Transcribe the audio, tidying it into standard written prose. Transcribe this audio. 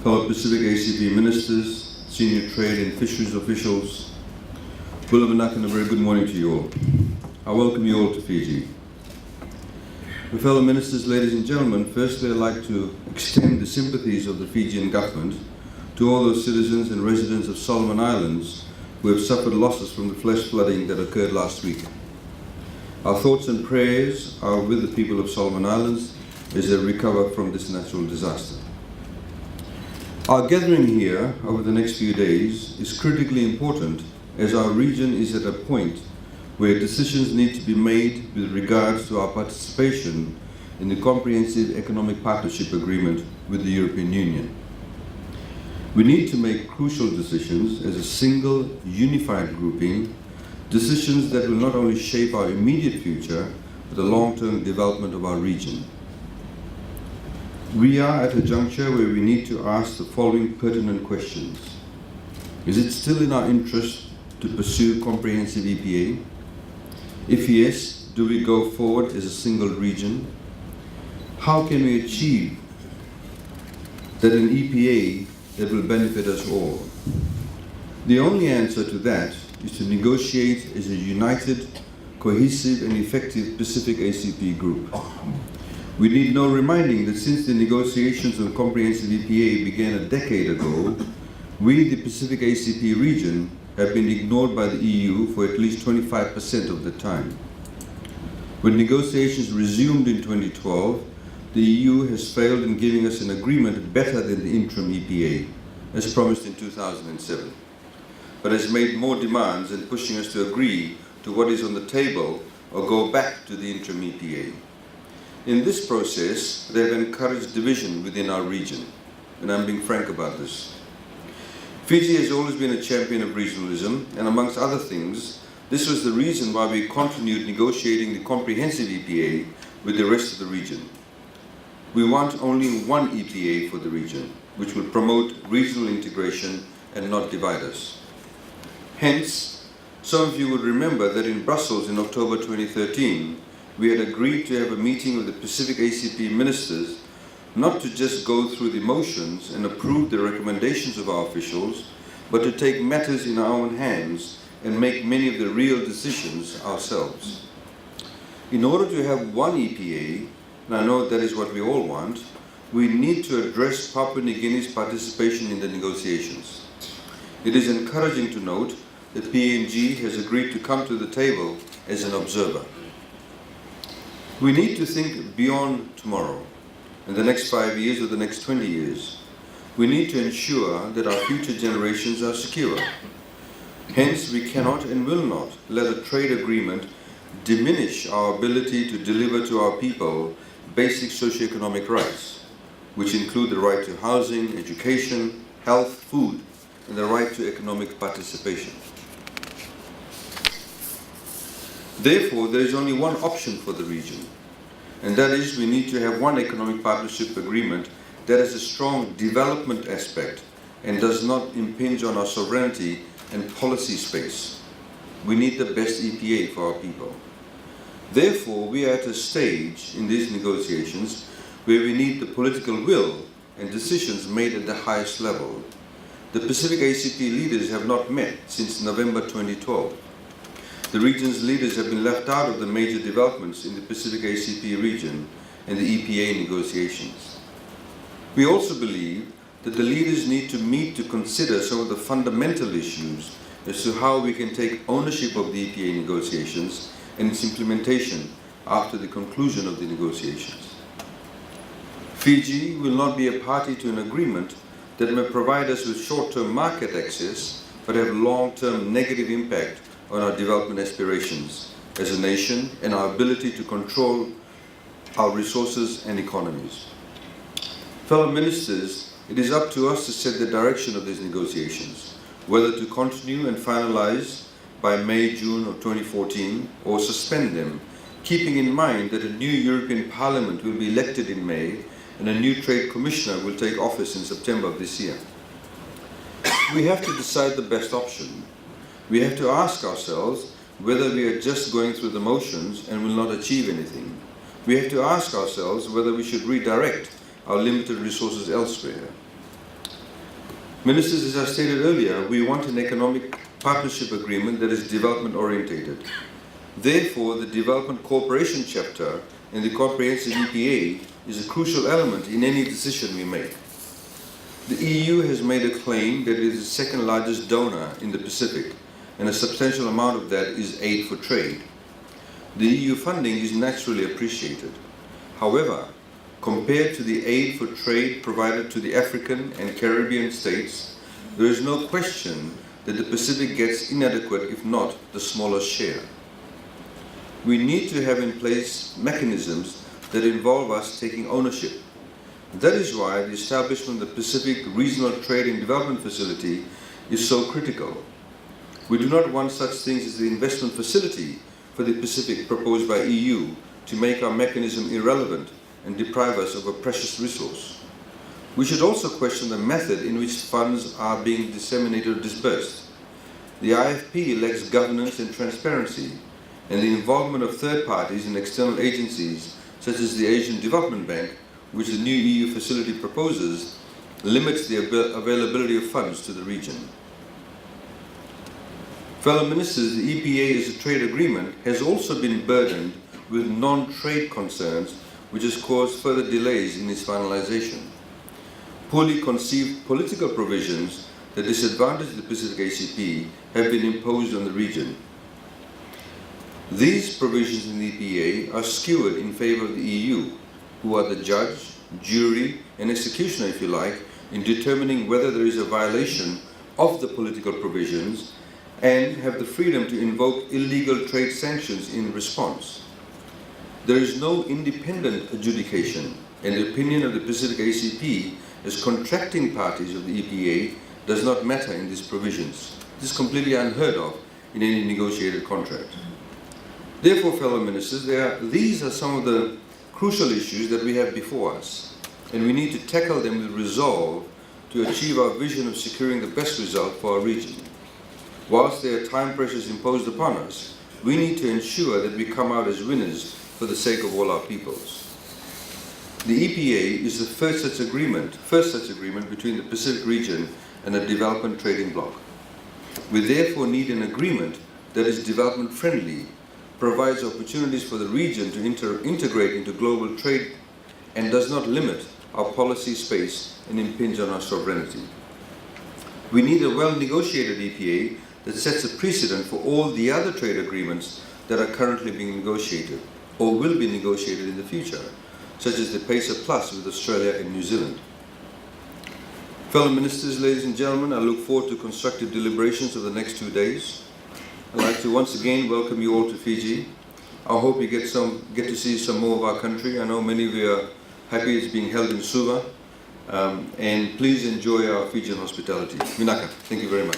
fellow Pacific ACP ministers, senior trade and fisheries officials, Bulabanak, and a very good morning to you all. I welcome you all to Fiji. My fellow ministers, ladies and gentlemen, firstly I'd like to extend the sympathies of the Fijian government to all those citizens and residents of Solomon Islands who have suffered losses from the flash flooding that occurred last week. Our thoughts and prayers are with the people of Solomon Islands as they recover from this natural disaster. Our gathering here over the next few days is critically important as our region is at a point where decisions need to be made with regards to our participation in the Comprehensive Economic Partnership Agreement with the European Union. We need to make crucial decisions as a single, unified grouping, decisions that will not only shape our immediate future, but the long-term development of our region. We are at a juncture where we need to ask the following pertinent questions. Is it still in our interest to pursue comprehensive EPA? If yes, do we go forward as a single region? How can we achieve that an EPA that will benefit us all? The only answer to that is to negotiate as a united, cohesive and effective Pacific ACP group. We need no reminding that since the negotiations on comprehensive EPA began a decade ago, we, the Pacific ACP region, have been ignored by the EU for at least 25% of the time. When negotiations resumed in 2012, the EU has failed in giving us an agreement better than the interim EPA, as promised in 2007, but has made more demands and pushing us to agree to what is on the table or go back to the interim EPA. In this process, they have encouraged division within our region, and I'm being frank about this. Fiji has always been a champion of regionalism, and amongst other things, this was the reason why we continued negotiating the comprehensive EPA with the rest of the region. We want only one EPA for the region, which will promote regional integration and not divide us. Hence, some of you would remember that in Brussels in October 2013, we had agreed to have a meeting with the Pacific ACP ministers not to just go through the motions and approve the recommendations of our officials, but to take matters in our own hands and make many of the real decisions ourselves. In order to have one EPA, and I know that is what we all want, we need to address Papua New Guinea's participation in the negotiations. It is encouraging to note that PNG has agreed to come to the table as an observer. We need to think beyond tomorrow, in the next 5 years or the next 20 years. We need to ensure that our future generations are secure. Hence, we cannot and will not let a trade agreement diminish our ability to deliver to our people basic socioeconomic rights, which include the right to housing, education, health, food, and the right to economic participation. Therefore, there is only one option for the region, and that is we need to have one economic partnership agreement that has a strong development aspect and does not impinge on our sovereignty and policy space. We need the best EPA for our people. Therefore, we are at a stage in these negotiations where we need the political will and decisions made at the highest level. The Pacific ACP leaders have not met since November 2012. The region's leaders have been left out of the major developments in the Pacific ACP region and the EPA negotiations. We also believe that the leaders need to meet to consider some of the fundamental issues as to how we can take ownership of the EPA negotiations and its implementation after the conclusion of the negotiations. Fiji will not be a party to an agreement that may provide us with short-term market access but have long-term negative impact on our development aspirations as a nation and our ability to control our resources and economies. Fellow ministers, it is up to us to set the direction of these negotiations, whether to continue and finalize by May, June of 2014 or suspend them, keeping in mind that a new European Parliament will be elected in May and a new Trade Commissioner will take office in September of this year. We have to decide the best option. We have to ask ourselves whether we are just going through the motions and will not achieve anything. We have to ask ourselves whether we should redirect our limited resources elsewhere. Ministers, as I stated earlier, we want an economic partnership agreement that is development orientated. Therefore, the development cooperation chapter in the comprehensive EPA is a crucial element in any decision we make. The EU has made a claim that it is the second largest donor in the Pacific, and a substantial amount of that is aid for trade. The EU funding is naturally appreciated. However, compared to the aid for trade provided to the African and Caribbean states, there is no question that the Pacific gets inadequate, if not the smallest share. We need to have in place mechanisms that involve us taking ownership. That is why the establishment of the Pacific Regional Trade and Development Facility is so critical. We do not want such things as the investment facility for the Pacific proposed by EU to make our mechanism irrelevant and deprive us of a precious resource. We should also question the method in which funds are being disseminated or disbursed. The IFP lacks governance and transparency, and the involvement of third parties and external agencies such as the Asian Development Bank, which the new EU facility proposes, limits the availability of funds to the region. Fellow Ministers, the EPA as a trade agreement has also been burdened with non-trade concerns, which has caused further delays in its finalization. Poorly conceived political provisions that disadvantage the Pacific ACP have been imposed on the region. These provisions in the EPA are skewed in favor of the EU, who are the judge, jury, and executioner, if you like, in determining whether there is a violation of the political provisions, and have the freedom to invoke illegal trade sanctions in response. There is no independent adjudication, and the opinion of the Pacific ACP as contracting parties of the EPA does not matter in these provisions. This is completely unheard of in any negotiated contract. Therefore, fellow ministers, these are some of the crucial issues that we have before us, and we need to tackle them with resolve to achieve our vision of securing the best result for our region. Whilst there are time pressures imposed upon us, we need to ensure that we come out as winners for the sake of all our peoples. The EPA is the first such agreement between the Pacific region and a development trading bloc. We therefore need an agreement that is development friendly, provides opportunities for the region to integrate into global trade, and does not limit our policy space and impinge on our sovereignty. We need a well-negotiated EPA that sets a precedent for all the other trade agreements that are currently being negotiated or will be negotiated in the future, such as the PACER Plus with Australia and New Zealand. Fellow ministers, ladies and gentlemen, I look forward to constructive deliberations of the next 2 days. I'd like to once again welcome you all to Fiji. I hope you get to see some more of our country. I know many of you are happy it's being held in Suva, and please enjoy our Fijian hospitality. Minaka, thank you very much.